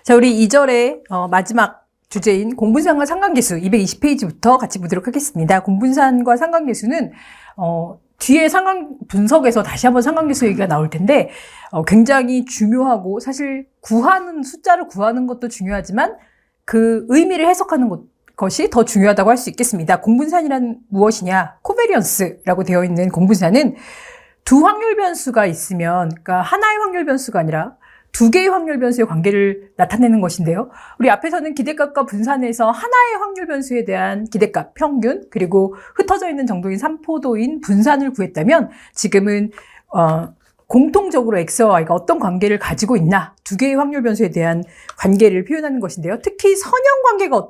자, 우리 2절의 마지막 주제인 공분산과 상관계수 220페이지부터 같이 보도록 하겠습니다. 공분산과 상관계수는 뒤에 상관 분석에서 다시 한번 상관계수 얘기가 나올 텐데 굉장히 중요하고 사실 숫자를 구하는 것도 중요하지만 그 의미를 해석하는 것이 더 중요하다고 할 수 있겠습니다. 공분산이란 무엇이냐? 코베리언스라고 되어 있는 공분산은 두 확률 변수가 있으면, 그러니까 하나의 확률 변수가 아니라 두 개의 확률 변수의 관계를 나타내는 것인데요. 우리 앞에서는 기대값과 분산에서 하나의 확률 변수에 대한 기대값, 평균, 그리고 흩어져 있는 정도인 삼포도인 분산을 구했다면 지금은 공통적으로 X와 Y가 어떤 관계를 가지고 있나, 두 개의 확률 변수에 대한 관계를 표현하는 것인데요. 특히 선형 관계가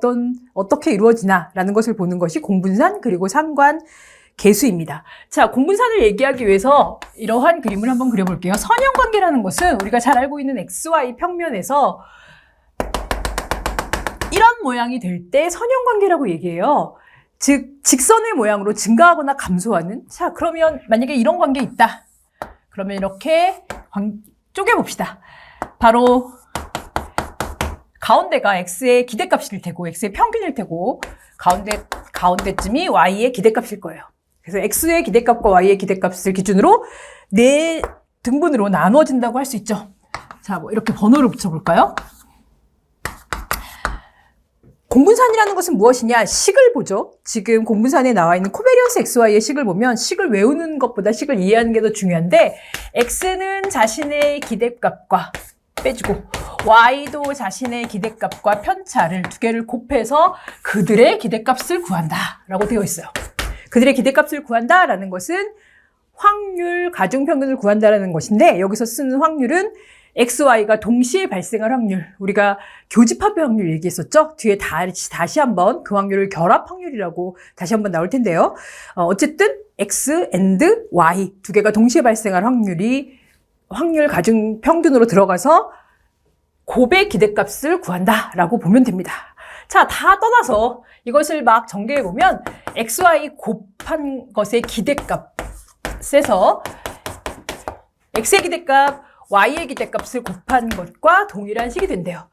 어떻게 이루어지나라는 것을 보는 것이 공분산 그리고 상관계수입니다. 자, 공분산을 얘기하기 위해서 이러한 그림을 한번 그려볼게요. 선형 관계라는 것은 우리가 잘 알고 있는 XY 평면에서 이런 모양이 될 때 선형 관계라고 얘기해요. 즉, 직선의 모양으로 증가하거나 감소하는. 자, 그러면 만약에 이런 관계 있다. 그러면 이렇게 쪼개봅시다. 바로 가운데가 X의 기대값일 테고, X의 평균일 테고, 가운데쯤이 Y의 기대값일 거예요. 그래서 X의 기대값과 Y의 기대값을 기준으로 네 등분으로 나누어진다고 할 수 있죠. 자, 뭐 이렇게 번호를 붙여볼까요? 공분산이라는 것은 무엇이냐? 식을 보죠. 지금 공분산에 나와 있는 코베리언스 XY의 식을 보면 식을 외우는 것보다 식을 이해하는 게 더 중요한데 X는 자신의 기대값과 빼주고 Y도 자신의 기대값과 편차를 두 개를 곱해서 그들의 기대값을 구한다 라고 되어 있어요. 그들의 기대값을 구한다라는 것은 확률, 가중평균을 구한다라는 것인데 여기서 쓰는 확률은 XY가 동시에 발생할 확률, 우리가 교집합의 확률 얘기했었죠? 뒤에 다시 한번 그 확률을 결합 확률이라고 다시 한번 나올 텐데요. 어쨌든 X and Y 두 개가 동시에 발생할 확률 가중평균으로 들어가서 곱의 기대값을 구한다라고 보면 됩니다. 자, 다 떠나서 이것을 막 전개해보면 XY 곱한 것의 기대값에서 X의 기대값, Y의 기대값을 곱한 것과 동일한 식이 된대요.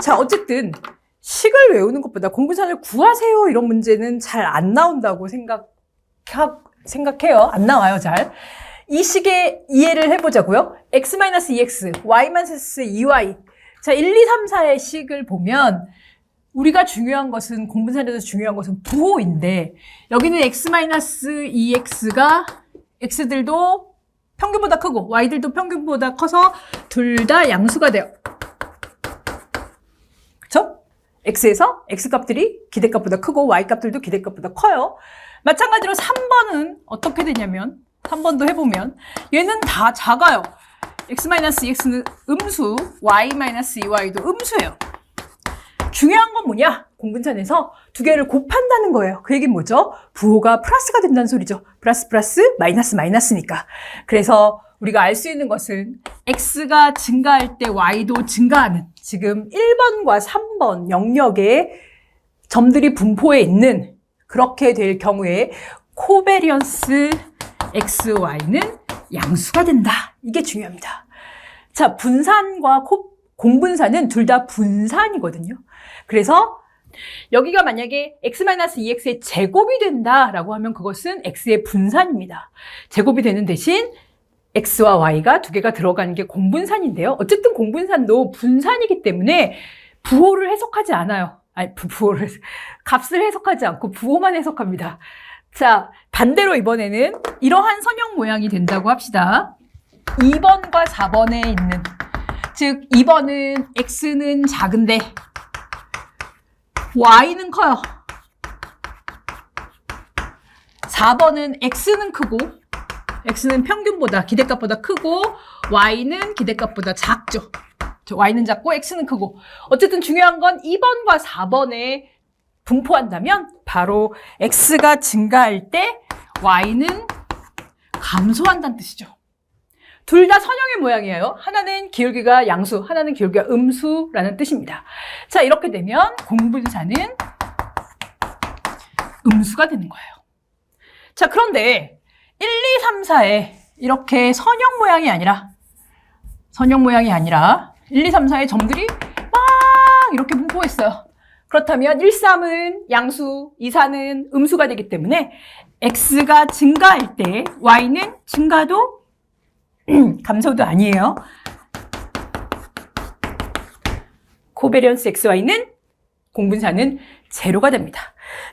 자, 어쨌든 식을 외우는 것보다 공분산을 구하세요 이런 문제는 잘 안 나온다고 생각해요. 안 나와요, 잘. 이 식의 이해를 해보자고요. X-2X, Y-2Y. 자, 1, 2, 3, 4의 식을 보면 우리가 중요한 것은, 공분산에서 중요한 것은 부호인데 여기는 X-2X가 X들도 평균보다 크고 Y들도 평균보다 커서 둘 다 양수가 돼요. 그쵸? X에서 X값들이 기대값보다 크고 Y값들도 기대값보다 커요. 마찬가지로 3번은 어떻게 되냐면 3번도 해보면 얘는 다 작아요. X-2X는 음수, Y-2Y도 음수예요. 중요한 건 뭐냐? 공분산에서 두 개를 곱한다는 거예요. 그 얘기는 뭐죠? 부호가 플러스가 된다는 소리죠. 플러스, 마이너스니까. 그래서 우리가 알 수 있는 것은 X가 증가할 때 Y도 증가하는, 지금 1번과 3번 영역에 점들이 분포해 있는, 그렇게 될 경우에 코베리언스 XY는 양수가 된다. 이게 중요합니다. 자, 분산과 공분산은 둘 다 분산이거든요. 그래서 여기가 만약에 X-2X의 제곱이 된다라고 하면 그것은 X의 분산입니다. 제곱이 되는 대신 X와 Y가 두 개가 들어가는 게 공분산인데요. 어쨌든 공분산도 분산이기 때문에 부호를 해석하지 않아요. 값을 해석하지 않고 부호만 해석합니다. 자, 반대로 이번에는 이러한 선형 모양이 된다고 합시다. 2번과 4번에 있는, 즉 2번은 X는 작은데 Y는 커요. 4번은 X는 크고, X는 평균보다, 기대값보다 크고, Y는 기대값보다 작죠. Y는 작고, X는 크고. 어쨌든 중요한 건 2번과 4번에 분포한다면, 바로 X가 증가할 때 Y는 감소한다는 뜻이죠. 둘 다 선형의 모양이에요. 하나는 기울기가 양수, 하나는 기울기가 음수라는 뜻입니다. 자, 이렇게 되면 공분산은 음수가 되는 거예요. 자, 그런데 1, 2, 3, 4에 이렇게 선형 모양이 아니라 1, 2, 3, 4의 점들이 막 이렇게 분포했어요. 그렇다면 1, 3은 양수, 2, 4는 음수가 되기 때문에 x가 증가할 때 y는 증가도 감소도 아니에요. 코베리언스 xy는 공분사는 제로가 됩니다.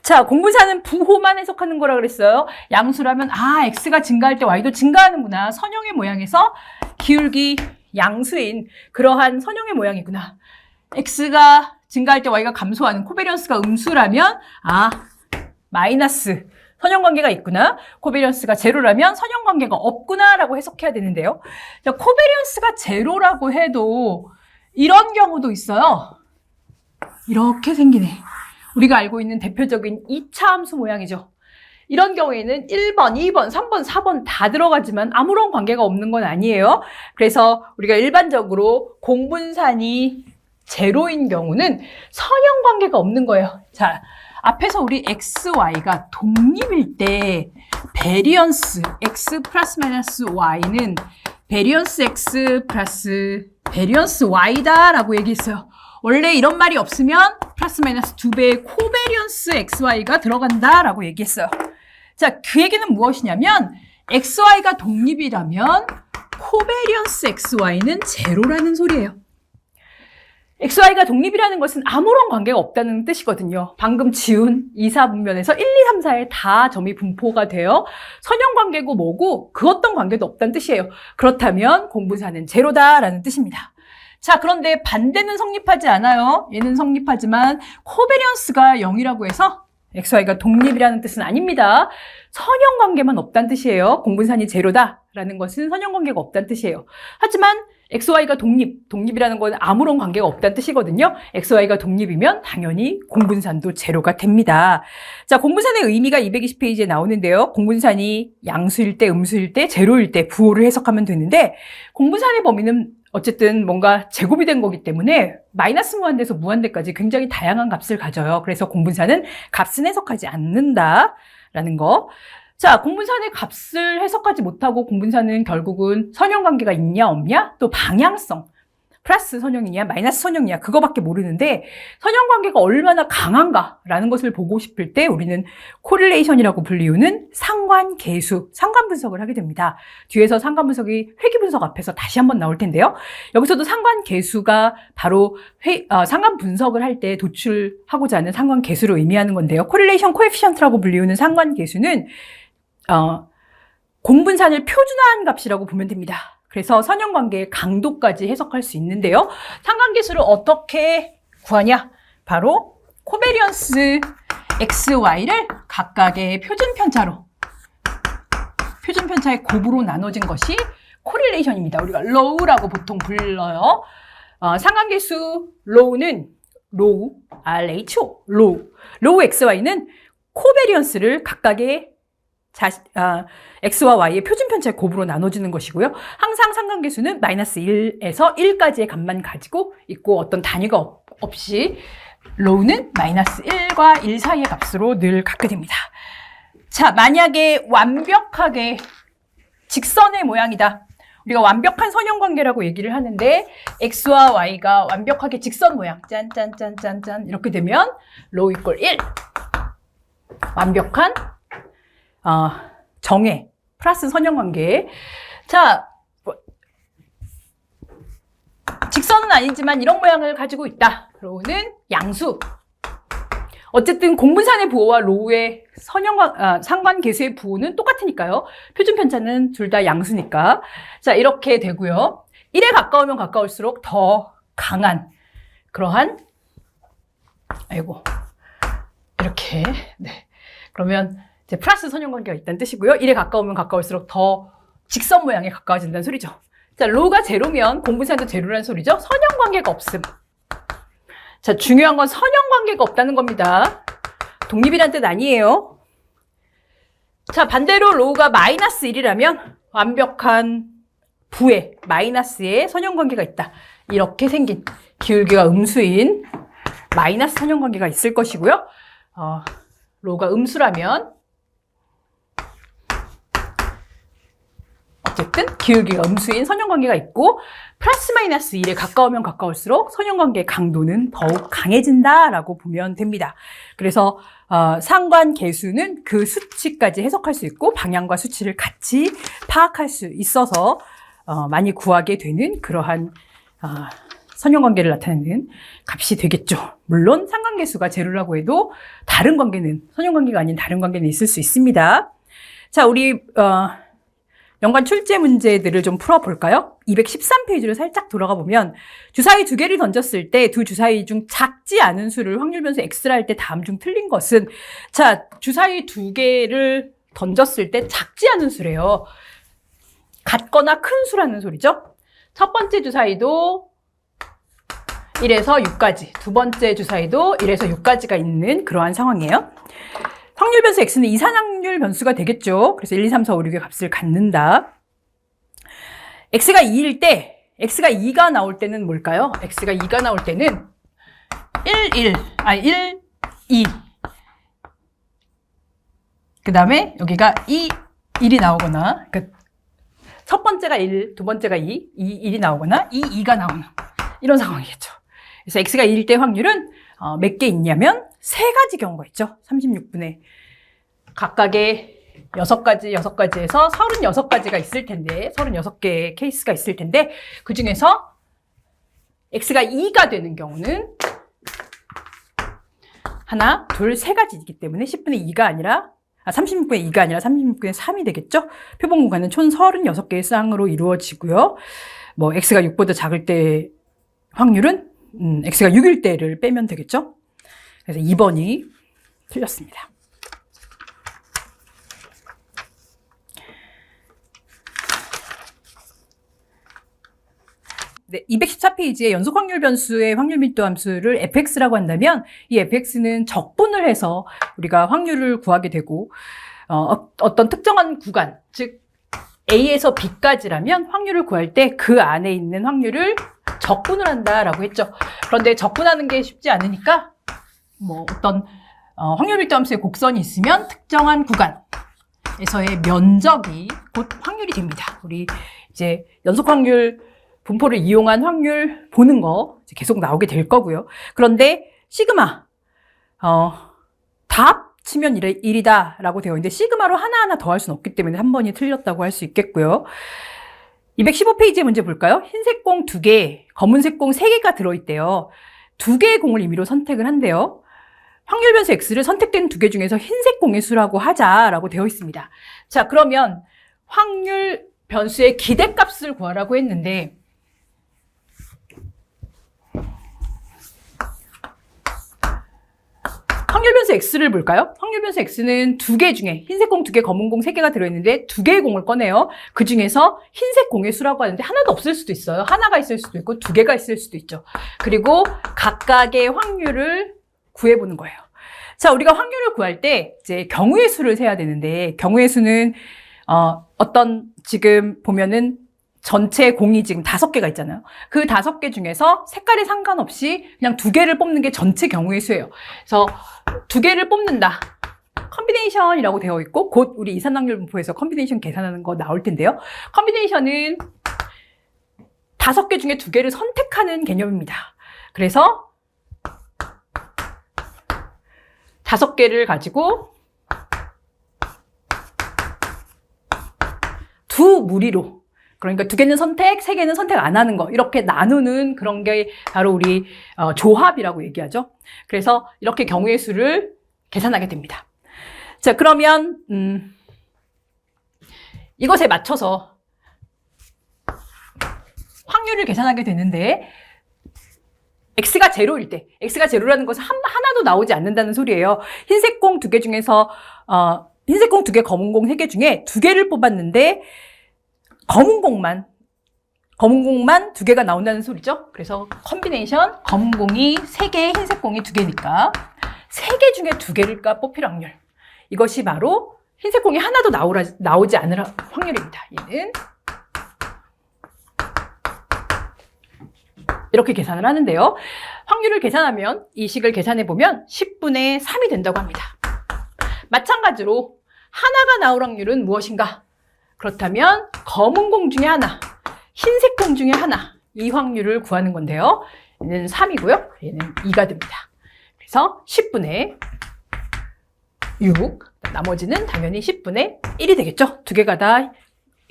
자, 공분사는 부호만 해석하는 거라 그랬어요. 양수라면 x가 증가할 때 y도 증가하는구나. 선형의 모양에서 기울기 양수인 그러한 선형의 모양이구나. x가 증가할 때 y가 감소하는 코베리언스가 음수라면 마이너스 선형관계가 있구나. 코베리언스가 제로라면 선형관계가 없구나 라고 해석해야 되는데요. 자, 코베리언스가 제로라고 해도 이런 경우도 있어요. 이렇게 생기네. 우리가 알고 있는 대표적인 2차 함수 모양이죠. 이런 경우에는 1번, 2번, 3번, 4번 다 들어가지만 아무런 관계가 없는 건 아니에요. 그래서 우리가 일반적으로 공분산이 제로인 경우는 선형관계가 없는 거예요. 자, 앞에서 우리 xy가 독립일 때 베리언스 x 플러스 마이너스 y는 베리언스 x 플러스 베리언스 y다 라고 얘기했어요. 원래 이런 말이 없으면 플러스 마이너스 2배의 코베리언스 xy가 들어간다 라고 얘기했어요. 자, 그 얘기는 무엇이냐면 xy가 독립이라면 코베리언스 xy는 제로라는 소리예요. xy가 독립이라는 것은 아무런 관계가 없다는 뜻이거든요. 방금 지운 2, 4분면에서 1, 2, 3, 4에 다 점이 분포가 돼요. 선형관계고 뭐고 그 어떤 관계도 없다는 뜻이에요. 그렇다면 공분사는 제로다라는 뜻입니다. 자, 그런데 반대는 성립하지 않아요. 얘는 성립하지만 코베리언스가 0이라고 해서 xy가 독립이라는 뜻은 아닙니다. 선형관계만 없다는 뜻이에요. 공분산이 제로다라는 것은 선형관계가 없다는 뜻이에요. 하지만 xy가 독립이라는 건 아무런 관계가 없다는 뜻이거든요. xy가 독립이면 당연히 공분산도 제로가 됩니다. 자, 공분산의 의미가 220페이지에 나오는데요. 공분산이 양수일 때, 음수일 때, 제로일 때 부호를 해석하면 되는데 공분산의 범위는 어쨌든 뭔가 제곱이 된 거기 때문에 마이너스 무한대에서 무한대까지 굉장히 다양한 값을 가져요. 그래서 공분산은 값은 해석하지 않는다라는 거. 자, 공분산의 값을 해석하지 못하고 공분산은 결국은 선형관계가 있냐 없냐 또 방향성 플러스 선형이냐 마이너스 선형이냐 그거밖에 모르는데 선형관계가 얼마나 강한가라는 것을 보고 싶을 때 우리는 코릴레이션이라고 불리우는 상관계수, 상관분석을 하게 됩니다. 뒤에서 상관분석이 회귀분석 앞에서 다시 한번 나올 텐데요. 여기서도 상관계수가 바로 상관분석을 할 때 도출하고자 하는 상관계수를 의미하는 건데요. 코릴레이션 코에피션트라고 불리우는 상관계수는 공분산을 표준화한 값이라고 보면 됩니다. 그래서 선형관계의 강도까지 해석할 수 있는데요. 상관계수를 어떻게 구하냐? 바로 코베리언스 xy를 각각의 표준편차의 곱으로 나눠진 것이 코릴레이션입니다. 우리가 low라고 보통 불러요. 상관계수 low는 low, RHO, low xy는 코베리언스를 각각의 x와 y의 표준편차의 곱으로 나눠주는 것이고요. 항상 상관계수는 마이너스 1에서 1까지의 값만 가지고 있고 어떤 단위가 없이 low는 마이너스 1과 1 사이의 값으로 늘 갖게 됩니다. 자, 만약에 완벽하게 직선의 모양이다. 우리가 완벽한 선형관계라고 얘기를 하는데 x와 y가 완벽하게 직선 모양 짠짠짠짠짠 이렇게 되면 low equal 1 완벽한 정의 플러스 선형관계. 자, 직선은 아니지만 이런 모양을 가지고 있다. 로우는 양수. 어쨌든 공분산의 부호와 로우의 상관계수의 부호는 똑같으니까요. 표준편차는 둘 다 양수니까. 자, 이렇게 되고요. 1에 가까우면 가까울수록 더 강한 그러한 이렇게 네. 그러면 이제 플러스 선형관계가 있다는 뜻이고요. 1에 가까우면 가까울수록 더 직선 모양에 가까워진다는 소리죠. 자, 로가 제로면 공분산도 제로라는 소리죠. 선형관계가 없음. 자, 중요한 건 선형관계가 없다는 겁니다. 독립이란 뜻 아니에요. 자, 반대로 로가 마이너스 1이라면 완벽한 부에 마이너스에 선형관계가 있다. 이렇게 생긴 기울기가 음수인 마이너스 선형관계가 있을 것이고요. 로가 음수라면 어쨌든 기울기가 음수인 선형관계가 있고 플러스 마이너스 1에 가까우면 가까울수록 선형관계의 강도는 더욱 강해진다라고 보면 됩니다. 그래서 상관계수는 그 수치까지 해석할 수 있고 방향과 수치를 같이 파악할 수 있어서 많이 구하게 되는 그러한 선형관계를 나타내는 값이 되겠죠. 물론 상관계수가 제로라고 해도 다른 관계는 선형관계가 아닌 다른 관계는 있을 수 있습니다. 자, 우리 연관 출제 문제들을 좀 풀어볼까요? 213페이지로 살짝 돌아가 보면 주사위 두 개를 던졌을 때 두 주사위 중 작지 않은 수를 확률 변수 x라 할 때 다음 중 틀린 것은, 자, 주사위 두 개를 던졌을 때 작지 않은 수래요. 같거나 큰 수라는 소리죠. 첫 번째 주사위도 1에서 6까지, 두 번째 주사위도 1에서 6까지가 있는 그러한 상황이에요. 확률 변수 x는 이산확률 변수가 되겠죠. 그래서 1, 2, 3, 4, 5, 6의 값을 갖는다. x가 2일 때, x가 2가 나올 때는 뭘까요? x가 2가 나올 때는 1, 2. 그 다음에 여기가 2, 1이 나오거나, 그러니까 첫 번째가 1, 두 번째가 2, 1이 나오거나 2가 나오는 이런 상황이겠죠. 그래서 x가 2일 때 확률은 몇 개 있냐면 세 가지 경우가 있죠. 36분의 각각의 6가지에서 36가지가 있을 텐데, 36개의 케이스가 있을 텐데, 그 중에서 x가 2가 되는 경우는 하나, 둘, 세 가지이기 때문에 10분의 2가 아니라 36분의 2가 아니라 36분의 3이 되겠죠. 표본 공간은 총 36개의 쌍으로 이루어지고요. 뭐 x가 6보다 작을 때 확률은 x가 6일 때를 빼면 되겠죠. 그래서 2번이 틀렸습니다. 네, 214페이지에 연속 확률 변수의 확률 밀도 함수를 fx라고 한다면 이 fx는 적분을 해서 우리가 확률을 구하게 되고 어떤 특정한 구간, 즉 A에서 B까지라면 확률을 구할 때 그 안에 있는 확률을 적분을 한다라고 했죠. 그런데 적분하는 게 쉽지 않으니까 뭐 어떤 확률 밀도 함수의 곡선이 있으면 특정한 구간에서의 면적이 곧 확률이 됩니다. 우리 이제 연속 확률 분포를 이용한 확률 보는 거 계속 나오게 될 거고요. 그런데 시그마 다 합치면 1이다 라고 되어 있는데 시그마로 하나하나 더할 수는 없기 때문에 한 번이 틀렸다고 할 수 있겠고요. 215페이지의 문제 볼까요? 흰색 공 2개, 검은색 공 3개가 들어있대요. 2개의 공을 임의로 선택을 한대요. 확률 변수 x를 선택된 2개 중에서 흰색 공의 수라고 하자라고 되어 있습니다. 자, 그러면 확률 변수의 기대값을 구하라고 했는데 확률 변수 x를 볼까요? 확률 변수 x는 2개 중에 흰색 공 2개, 검은 공 3개가 들어있는데 2개의 공을 꺼내요. 그 중에서 흰색 공의 수라고 하는데 하나도 없을 수도 있어요. 하나가 있을 수도 있고 2개가 있을 수도 있죠. 그리고 각각의 확률을 구해보는 거예요. 자, 우리가 확률을 구할 때 이제 경우의 수를 세야 되는데 경우의 수는 어떤 지금 보면은 전체 공이 지금 5개가 있잖아요. 그 5개 중에서 색깔에 상관없이 그냥 2개를 뽑는 게 전체 경우의 수예요. 그래서 2개를 뽑는다. 컴비네이션이라고 되어 있고 곧 우리 이산확률 분포에서 컴비네이션 계산하는 거 나올 텐데요. 컴비네이션은 5개 중에 2개를 선택하는 개념입니다. 그래서 5개를 가지고 두 무리로, 그러니까 2개는 선택, 3개는 선택 안 하는 거, 이렇게 나누는 그런 게 바로 우리 조합이라고 얘기하죠. 그래서 이렇게 경우의 수를 계산하게 됩니다. 자, 그러면 이것에 맞춰서 확률을 계산하게 되는데 x가 제로일 때, x가 제로라는 것은 하나도 나오지 않는다는 소리예요. 흰색 공 2개 중에서 흰색 공 2개, 검은 공 3개 중에 2개를 뽑았는데 검은 공만 2개가 나온다는 소리죠. 그래서 컴비네이션, 검은 공이 3개, 흰색 공이 2개니까 3개 중에 2개를 뽑힐 확률. 이것이 바로 흰색 공이 하나도 나오지 않을 확률입니다. 얘는 이렇게 계산을 하는데요. 확률을 계산하면 이 식을 계산해보면 10분의 3이 된다고 합니다. 마찬가지로 하나가 나올 확률은 무엇인가? 그렇다면 검은 공 중에 하나, 흰색 공 중에 하나, 이 확률을 구하는 건데요. 얘는 3이고요. 얘는 2가 됩니다. 그래서 10분의 6, 나머지는 당연히 10분의 1이 되겠죠. 두 개가 다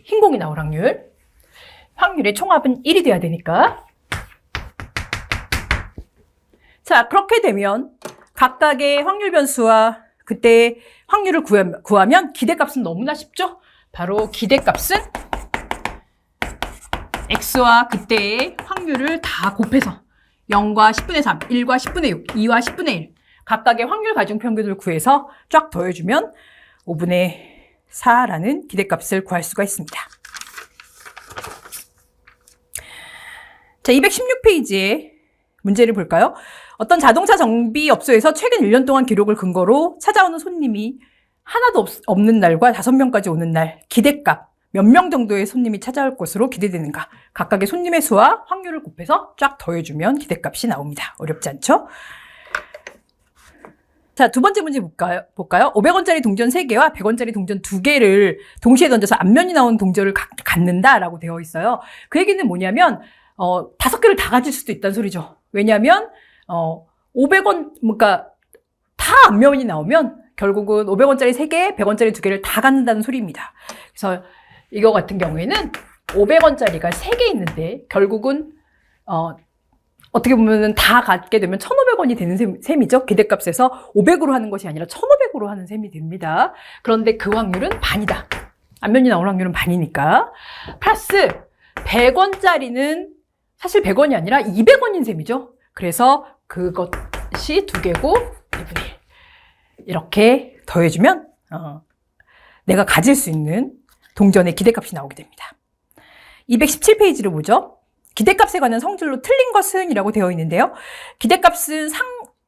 흰 공이 나올 확률. 확률의 총합은 1이 돼야 되니까. 자, 그렇게 되면 각각의 확률 변수와 그때 확률을 구하면 기대값은 너무나 쉽죠? 바로 기대값은 x와 그때의 확률을 다 곱해서 0과 10분의 3, 1과 10분의 6, 2와 10분의 1 각각의 확률 가중평균을 구해서 쫙 더해주면 5분의 4라는 기대값을 구할 수가 있습니다. 자, 216페이지에 문제를 볼까요? 어떤 자동차 정비업소에서 최근 1년 동안 기록을 근거로 찾아오는 손님이 하나도 없는 날과 5명까지 오는 날 기대값 몇 명 정도의 손님이 찾아올 것으로 기대되는가 각각의 손님의 수와 확률을 곱해서 쫙 더해주면 기대값이 나옵니다. 어렵지 않죠? 자, 두 번째 문제 볼까요? 500원짜리 동전 3개와 100원짜리 동전 2개를 동시에 던져서 앞면이 나오는 동전을 갖는다라고 되어 있어요. 그 얘기는 뭐냐면 5개를 다 가질 수도 있다는 소리죠. 왜냐하면 500원, 그러니까 다 앞면이 나오면 결국은 500원짜리 3개, 100원짜리 2개를 다 갖는다는 소리입니다. 그래서 이거 같은 경우에는 500원짜리가 3개 있는데 결국은 어떻게 보면은 다 갖게 되면 1,500원이 되는 셈이죠. 기대값에서 500으로 하는 것이 아니라 1,500으로 하는 셈이 됩니다. 그런데 그 확률은 반이다. 앞면이 나올 확률은 반이니까. 플러스 100원짜리는 사실 100원이 아니라 200원인 셈이죠. 그래서 그것이 2개고 2분의 1. 이렇게 더해주면 내가 가질 수 있는 동전의 기대값이 나오게 됩니다. 217페이지를 보죠. 기대값에 관한 성질로 틀린 것은 이라고 되어 있는데요. 기대값은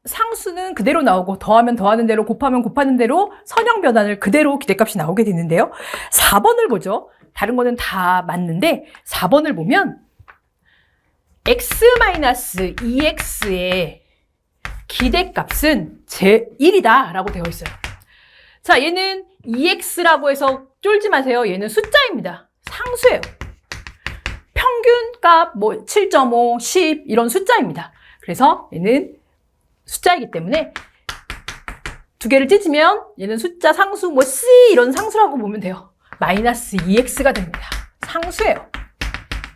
상수는 그대로 나오고 더하면 더하는 대로 곱하면 곱하는 대로 선형 변환을 그대로 기대값이 나오게 되는데요. 4번을 보죠. 다른 거는 다 맞는데 4번을 보면 x-2x의 기대값은 제1이다 라고 되어 있어요. 자, 얘는 2x라고 해서 쫄지 마세요. 얘는 숫자입니다. 상수예요. 평균값 7.5, 10 이런 숫자입니다. 그래서 얘는 숫자이기 때문에 두 개를 찢으면 얘는 숫자 상수 C 이런 상수라고 보면 돼요. 마이너스 2x가 됩니다. 상수예요.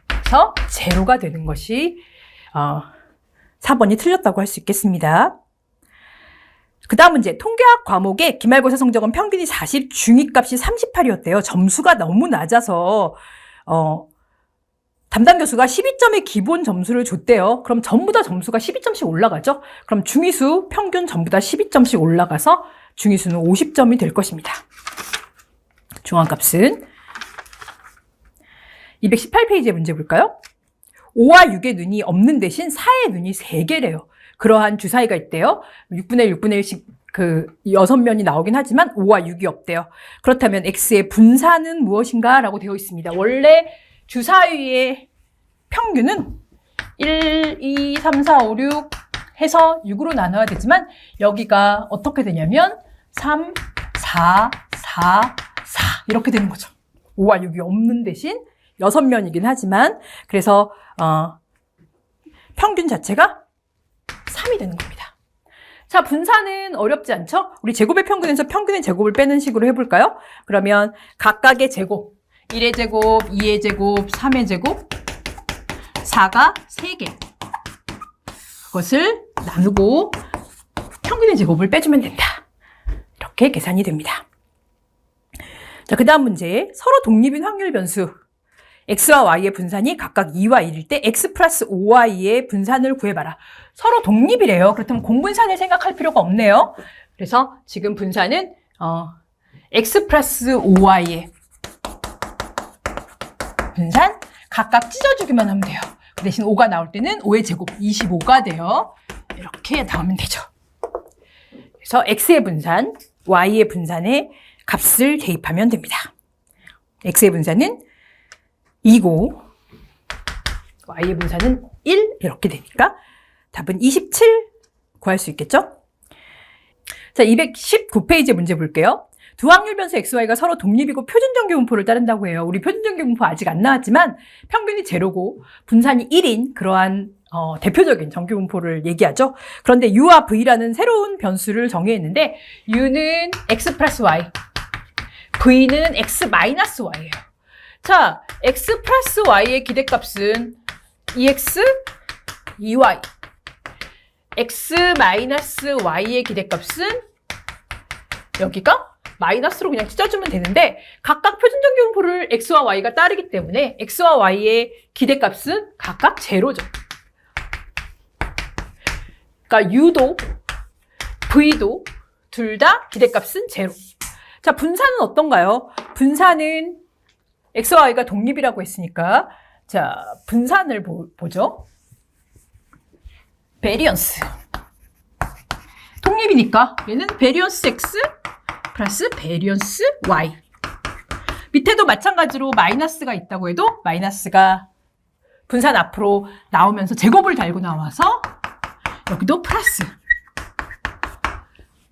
그래서 제로가 되는 것이 4번이 틀렸다고 할 수 있겠습니다. 그 다음 문제, 통계학 과목의 기말고사 성적은 평균이 40, 중위값이 38이었대요. 점수가 너무 낮아서 담당 교수가 12점의 기본 점수를 줬대요. 그럼 전부 다 점수가 12점씩 올라가죠? 그럼 중위수 평균 전부 다 12점씩 올라가서 중위수는 50점이 될 것입니다. 중앙값은 218페이지의 문제 볼까요? 5와 6의 눈이 없는 대신 4의 눈이 3개래요. 그러한 주사위가 있대요. 6분의 1, 6분의 1씩 6면이 나오긴 하지만 5와 6이 없대요. 그렇다면 x의 분산은 무엇인가? 라고 되어 있습니다. 원래 주사위의 평균은 1, 2, 3, 4, 5, 6 해서 6으로 나눠야 되지만 여기가 어떻게 되냐면 3, 4, 4, 4 이렇게 되는 거죠. 5와 6이 없는 대신 6면이긴 하지만 그래서 평균 자체가 3이 되는 겁니다. 자, 분산은 어렵지 않죠? 우리 제곱의 평균에서 평균의 제곱을 빼는 식으로 해볼까요? 그러면 각각의 제곱 1의 제곱, 2의 제곱, 3의 제곱 4가 3개 그것을 나누고 평균의 제곱을 빼주면 된다. 이렇게 계산이 됩니다. 자, 그 다음 문제 서로 독립인 확률 변수 x와 y의 분산이 각각 2와 1일 때 x 플러스 5y의 분산을 구해봐라. 서로 독립이래요. 그렇다면 공분산을 생각할 필요가 없네요. 그래서 지금 분산은 x 플러스 5y의 분산 각각 찢어주기만 하면 돼요. 그 대신 5가 나올 때는 5의 제곱 25가 돼요. 이렇게 나오면 되죠. 그래서 x의 분산, y의 분산의 값을 대입하면 됩니다. x의 분산은 2고 y의 분산은 1 이렇게 되니까 답은 27 구할 수 있겠죠? 자, 219페이지 문제 볼게요. 두 확률 변수 xy가 서로 독립이고 표준정규분포를 따른다고 해요. 우리 표준정규분포 아직 안 나왔지만 평균이 제로고 분산이 1인 그러한 대표적인 정규분포를 얘기하죠. 그런데 u와 v라는 새로운 변수를 정의했는데 u는 x 플러스 y, v는 x 마이너스 y예요. 자, x 플러스 y의 기대값은 2x, 2y. x 마이너스 y의 기대값은 여기가 마이너스로 그냥 찢어주면 되는데 각각 표준정규분포를 x와 y가 따르기 때문에 x와 y의 기대값은 각각 제로죠. 그러니까 u도 v도 둘 다 기대값은 제로. 자, 분산은 어떤가요? 분산은 x와 y가 독립이라고 했으니까 자, 분산을 보죠. 베리언스. 독립이니까 얘는 베리언스 x 플러스 베리언스 y. 밑에도 마찬가지로 마이너스가 있다고 해도 마이너스가 분산 앞으로 나오면서 제곱을 달고 나와서 여기도 플러스.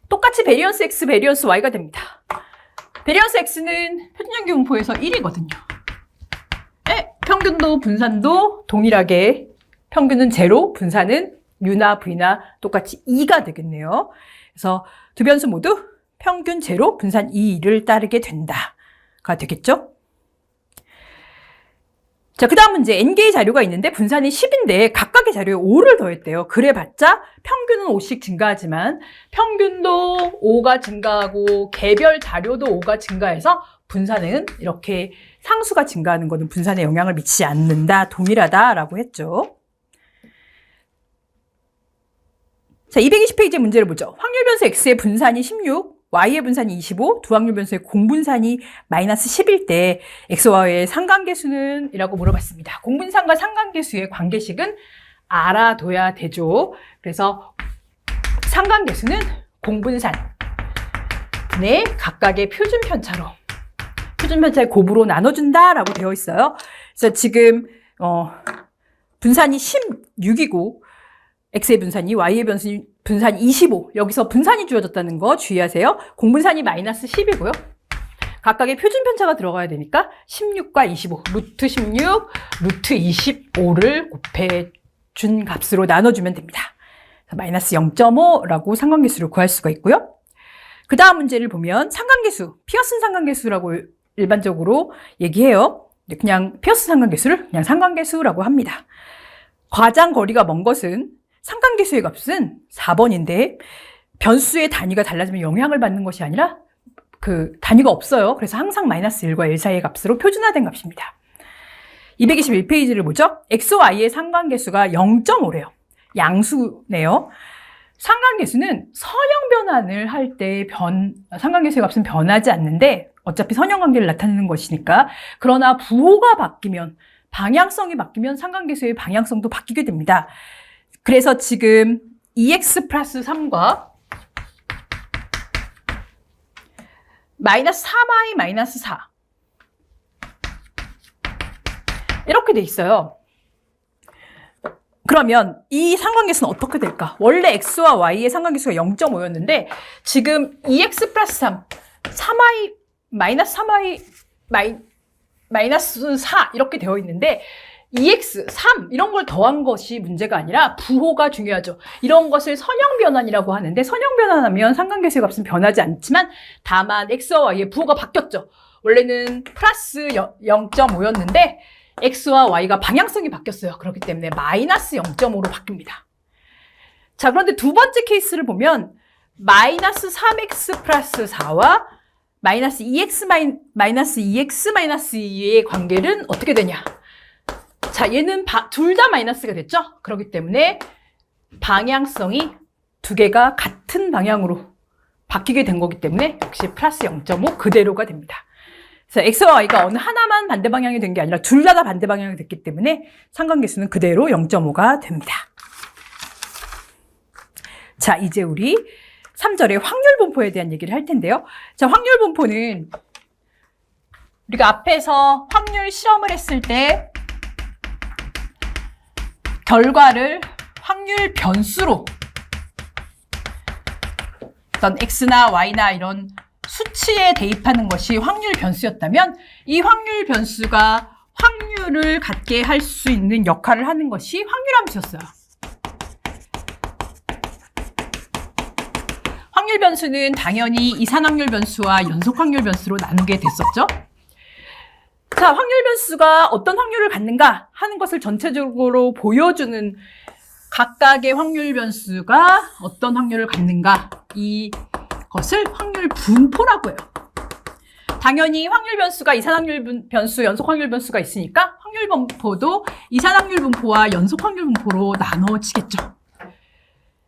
똑같이 베리언스 x, 베리언스 y가 됩니다. 베리언스 x는 표준정규분포에서 1이거든요. 평균도 분산도 동일하게 평균은 제로, 분산은 u나 v나 똑같이 2가 되겠네요. 그래서 두 변수 모두 평균 제로, 분산 2를 따르게 된다가 되겠죠. 자, 그 다음 문제. n개의 자료가 있는데 분산이 10인데 각각의 자료에 5를 더했대요. 그래봤자 평균은 5씩 증가하지만 평균도 5가 증가하고 개별 자료도 5가 증가해서 분산은 이렇게 상수가 증가하는 것은 분산에 영향을 미치지 않는다, 동일하다라고 했죠. 자, 220페이지 문제를 보죠. 확률 변수 x의 분산이 16, y의 분산이 25, 두 확률 변수의 공분산이 마이너스 10일 때 x와 y의 상관계수는? 이라고 물어봤습니다. 공분산과 상관계수의 관계식은 알아둬야 되죠. 그래서 상관계수는 공분산 분의 각각의 표준편차로, 표준편차의 곱으로 나눠준다라고 되어 있어요. 그래서 지금 분산이 16이고 x의 분산이, y의 분산이 25. 여기서 분산이 주어졌다는 거 주의하세요. 공분산이 마이너스 10이고요. 각각의 표준편차가 들어가야 되니까 16과 25, 루트 16, 루트 25를 곱해준 값으로 나눠주면 됩니다. 마이너스 0.5라고 상관계수를 구할 수가 있고요. 그 다음 문제를 보면 상관계수, 피어슨 상관계수라고 일반적으로 얘기해요. 그냥 피어슨 상관계수를 그냥 상관계수라고 합니다. 과장 거리가 먼 것은 상관계수의 값은 4번인데 변수의 단위가 달라지면 영향을 받는 것이 아니라 그 단위가 없어요. 그래서 항상 마이너스 1과 1 사이의 값으로 표준화된 값입니다. 221페이지를 보죠. x와 y의 상관계수가 0.5래요. 양수네요. 상관계수는 선형 변환을 할 때 상관계수의 값은 변하지 않는데 어차피 선형관계를 나타내는 것이니까. 그러나 부호가 바뀌면, 방향성이 바뀌면 상관계수의 방향성도 바뀌게 됩니다. 그래서 지금 2x 플러스 3과 마이너스 3y 마이너스 4 이렇게 돼 있어요. 그러면 이 상관계수는 어떻게 될까? 원래 x와 y의 상관계수가 0.5였는데 지금 2x 플러스 3, 3y 마이너스 3y 마이너스 4 이렇게 되어 있는데 2x, 3 이런 걸 더한 것이 문제가 아니라 부호가 중요하죠. 이런 것을 선형 변환이라고 하는데 선형 변환하면 상관계수의 값은 변하지 않지만 다만 x와 y의 부호가 바뀌었죠. 원래는 플러스 0.5였는데 x와 y가 방향성이 바뀌었어요. 그렇기 때문에 마이너스 0.5로 바뀝니다. 자, 그런데 두 번째 케이스를 보면 마이너스 3x 플러스 4와 마이너스 2x 마이너스 2의 관계는 어떻게 되냐? 자, 얘는 둘 다 마이너스가 됐죠? 그렇기 때문에 방향성이 두 개가 같은 방향으로 바뀌게 된 거기 때문에 역시 플러스 0.5 그대로가 됩니다. 그래서 x와 y가 어느 하나만 반대 방향이 된 게 아니라 둘 다 반대 방향이 됐기 때문에 상관계수는 그대로 0.5가 됩니다. 자, 이제 우리 3절의 확률분포에 대한 얘기를 할 텐데요. 자, 확률분포는 우리가 앞에서 확률 실험을 했을 때 결과를 확률 변수로 어떤 x나 y나 이런 수치에 대입하는 것이 확률 변수였다면 이 확률 변수가 확률을 갖게 할 수 있는 역할을 하는 것이 확률함수였어요. 확률 변수는 당연히 이산확률 변수와 연속 확률 변수로 나누게 됐었죠. 자, 확률 변수가 어떤 확률을 갖는가 하는 것을 전체적으로 보여주는 각각의 확률 변수가 어떤 확률을 갖는가, 이것을 확률 분포라고 해요. 당연히 확률 변수가 이산확률 변수, 연속 확률 변수가 있으니까 확률 분포도 이산확률 분포와 연속 확률 분포로 나눠지겠죠.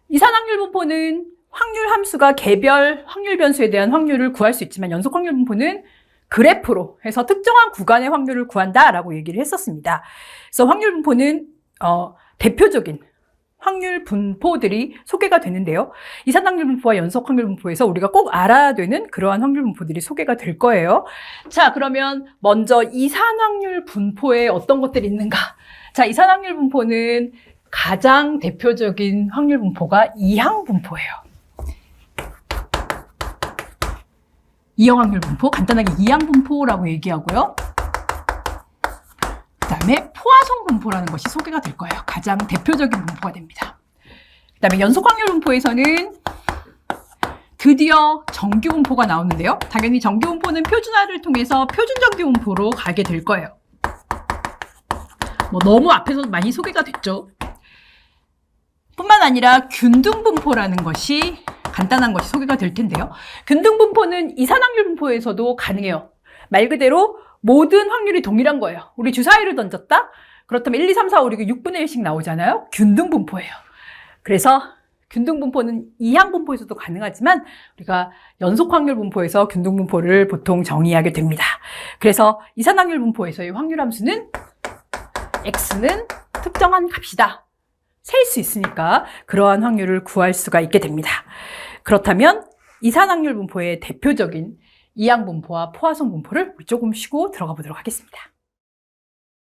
이산확률 분포는 확률 함수가 개별 확률 변수에 대한 확률을 구할 수 있지만 연속 확률 분포는 그래프로 해서 특정한 구간의 확률을 구한다라고 얘기를 했었습니다. 그래서 확률 분포는 대표적인 확률 분포들이 소개가 되는데요. 이산확률 분포와 연속 확률 분포에서 우리가 꼭 알아야 되는 그러한 확률 분포들이 소개가 될 거예요. 자, 그러면 먼저 이산확률 분포에 어떤 것들이 있는가? 자, 이산확률 분포는 가장 대표적인 확률 분포가 이항 분포예요. 이항 확률 분포, 간단하게 이항 분포라고 얘기하고요. 그 다음에 포화성 분포라는 것이 소개가 될 거예요. 가장 대표적인 분포가 됩니다. 그 다음에 연속 확률 분포에서는 드디어 정규 분포가 나오는데요. 당연히 정규 분포는 표준화를 통해서 표준 정규 분포로 가게 될 거예요. 뭐 너무 앞에서 많이 소개가 됐죠. 뿐만 아니라 균등 분포라는 것이 간단한 것이 소개가 될 텐데요. 균등 분포는 이산확률 분포에서도 가능해요. 말 그대로 모든 확률이 동일한 거예요. 우리 주사위를 던졌다? 그렇다면 1, 2, 3, 4, 5, 6, 6분의 1씩 나오잖아요. 균등 분포예요. 그래서 균등 분포는 이항 분포에서도 가능하지만 우리가 연속 확률 분포에서 균등 분포를 보통 정의하게 됩니다. 그래서 이산확률 분포에서의 확률 함수는 x는 특정한 값이다. 셀 수 있으니까 그러한 확률을 구할 수가 있게 됩니다. 그렇다면 이산확률 분포의 대표적인 이항 분포와 포화성 분포를 조금 쉬고 들어가 보도록 하겠습니다.